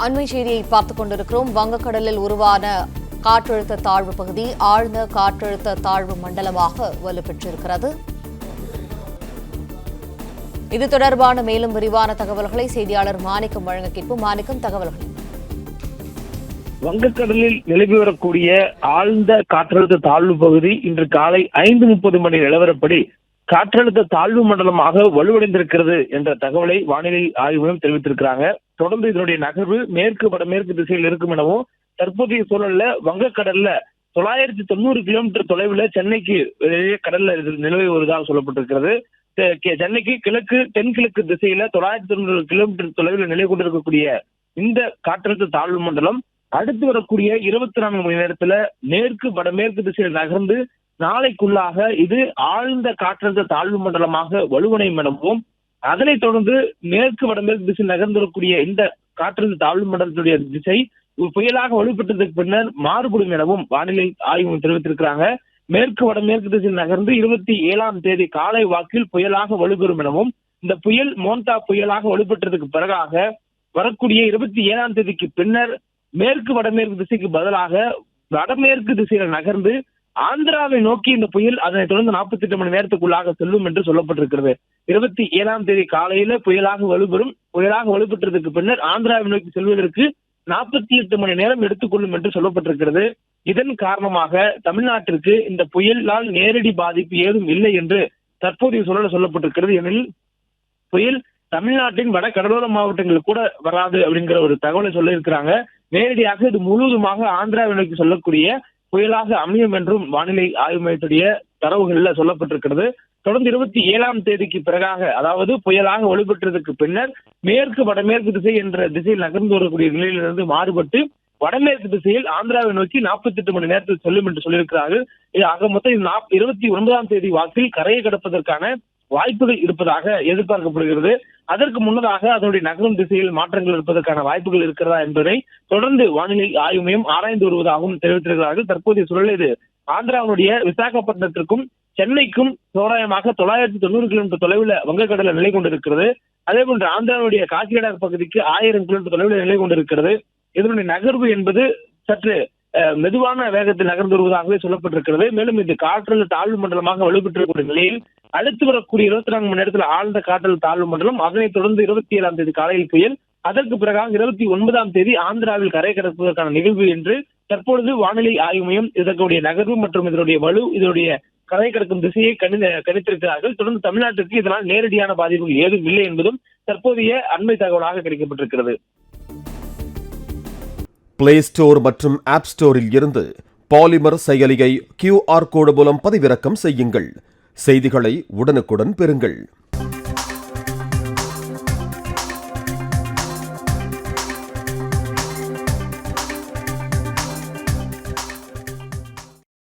அண்மை செய்தியை பார்த்துக் கொண்டிருக்கிறோம். வங்கக்கடலில் உருவான காற்றழுத்த தாழ்வு பகுதி ஆழ்ந்த காற்றழுத்த தாழ்வு மண்டலமாக வலுப்பெற்றிருக்கிறது. இது தொடர்பான மேலும் விரிவான தகவல்களை செய்தியாளர் மாணிக்கம் வழங்க கேட்போம். மாணிக்கம், தகவல்கள். வங்கக்கடலில் நிலவி வரக்கூடிய ஆழ்ந்த காற்றழுத்த தாழ்வு பகுதி இன்று காலை 5:30 மணி நிலவரப்படி காற்றழுத்த தாழ்வு மண்டலமாக வலுவடைந்திருக்கிறது என்ற தகவலை வானிலை ஆய்வு மையம் தெரிவித்திருக்கிறாங்க. தொடர்ந்து இதனுடைய நகர்வு மேற்கு வடமேற்கு திசையில் இருக்கும் எனவும், தற்போதைய சூழல்ல வங்கக்கடல்ல 990 கிலோமீட்டர் தொலைவில் சென்னைக்கு கடல்ல நிலவி வருவதாக சொல்லப்பட்டிருக்கிறது. சென்னைக்கு கிழக்கு தென்கிழக்கு திசையில 990 கிலோமீட்டர் தொலைவில் நிலை கொண்டிருக்கக்கூடிய இந்த காற்றழுத்த தாழ்வு மண்டலம் அடுத்து வரக்கூடிய 24 மணி நேரத்துல மேற்கு வடமேற்கு திசையில் நகர்ந்து நாளைக்குள்ளாக இது ஆழ்ந்த காற்றழுத்த தாழ்வு மண்டலமாக வலுவடையும் எனவும், அதனைத் தொடர்ந்து மேற்கு வடமேற்கு திசையில் நகர்ந்திருக்கக்கூடிய இந்த காற்றழுத்த தாழ்வு மண்டலத்துடைய திசை புயலாக வலுப்பெற்றதற்கு பின்னர் மாறுபடும் எனவும் வானிலை ஆய்வு தெரிவித்திருக்கிறாங்க. மேற்கு வடமேற்கு திசையில் நகர்ந்து 27ஆம் தேதி காலை வாக்கில் புயலாக வலுப்பெறும் எனவும், இந்த புயல் மோன்தா புயலாக வலுப்பெற்றதுக்கு பிறகாக வரக்கூடிய 27ஆம் தேதிக்கு பின்னர் மேற்கு வடமேற்கு திசைக்கு பதிலாக வடமேற்கு திசையில நகர்ந்து ஆந்திராவை நோக்கி இந்த புயல் அதனைத் தொடர்ந்து 48 மணி நேரத்துக்குள்ளாக செல்லும் என்று சொல்லப்பட்டிருக்கிறது. 27ஆம் தேதி காலையில புயலாக வலுப்பெறும். புயலாக வலுப்பெற்றதுக்கு பின்னர் ஆந்திராவை நோக்கி செல்வதற்கு 48 மணி நேரம் எடுத்துக்கொள்ளும் என்று சொல்லப்பட்டிருக்கிறது. இதன் காரணமாக தமிழ்நாட்டிற்கு இந்த புயலால் நேரடி பாதிப்பு ஏதும் இல்லை என்று தற்போதைய சூழல் சொல்லப்பட்டிருக்கிறது. எனில் புயல் தமிழ்நாட்டின் வட கடலோர மாவட்டங்கள் கூட வராது அப்படிங்கிற ஒரு தகவலை சொல்ல இருக்கிறாங்க. நேரடியாக இது முழுவதுமாக ஆந்திராவை நோக்கி சொல்லக்கூடிய புயலாக அமையும் என்றும் வானிலை ஆய்வு மையத்துடைய தரவுகள்ல சொல்லப்பட்டிருக்கிறது. தொடர்ந்து 27ஆம் தேதிக்கு பிறகாக, அதாவது புயலாக வலுப்பெற்றதுக்கு பின்னர் மேற்கு வடமேற்கு திசை என்ற திசையில் நகர்ந்து வரக்கூடிய நிலையிலிருந்து மாறுபட்டு வடமேற்கு திசையில் ஆந்திராவை நோக்கி 48 மணி நேரத்தில் செல்லும் என்று சொல்லியிருக்கிறார்கள். ஆக மொத்தம் 29ஆம் தேதி வாக்கில் கரையை கடப்பதற்கான வாய்ப்புகள் இருப்பதாக எதிர்பார்க்கப்படுகிறது. அதற்கு முன்னதாக அதனுடைய நகரும் திசையில் மாற்றங்கள் இருப்பதற்கான வாய்ப்புகள் இருக்கிறதா என்பதை தொடர்ந்து வானிலை ஆய்வு மையம் ஆராய்ந்து வருவதாகவும் தெரிவித்திருக்கிறார்கள். தற்போதைய சூழல் இது ஆந்திராவுடைய விசாகப்பட்டினத்திற்கும் சென்னைக்கும் தோராயமாக 990 கிலோமீட்டர் தொலைவில் வங்கக்கடலில் நிலை கொண்டிருக்கிறது. அதே போன்று ஆந்திராவுடைய காக்கிநாடா பகுதிக்கு 1000 கிலோமீட்டர் தொலைவில் நிலை கொண்டிருக்கிறது. இதனுடைய நகர்வு என்பது சற்று மெதுவான வேகத்தில் நகர்ந்து வருவதாகவே சொல்லப்பட்டிருக்கிறது. மேலும் இந்த காற்றழுத்த தாழ்வு மண்டலமாக வலுப்பெற்றிருக்கூடிய நிலையில் அடுத்து வரக்கூடிய 24 மணி நேரத்தில் ஆழ்ந்த காற்றழுத்த தாழ்வு மண்டலம், அதனைத் தொடர்ந்து 27ஆம் தேதி காலையில் புயல், அதற்கு பிறகாக 29ஆம் தேதி ஆந்திராவில் கரை கடப்பதற்கான நிகழ்வு என்று தற்பொழுது வானிலை ஆய்வு மையம் இதற்குடைய நகர்வு மற்றும் இதனுடைய வலு, இதனுடைய கரை கடக்கும் திசையை கணித்திருக்கிறார்கள். தொடர்ந்து தமிழ்நாட்டிற்கு இதனால் நேரடியான பாதிப்புகள் ஏதும் இல்லை என்பதும் தற்போதைய அண்மை தகவலாக கிடைக்கப்பட்டிருக்கிறது. பிளே ஸ்டோர் மற்றும் ஆப் ஸ்டோரில் இருந்து பாலிமர் செயலியை QR கோடு மூலம் பதிவிறக்கம் செய்யுங்கள். செய்திகளை உடனுக்குடன் பெறுங்கள்.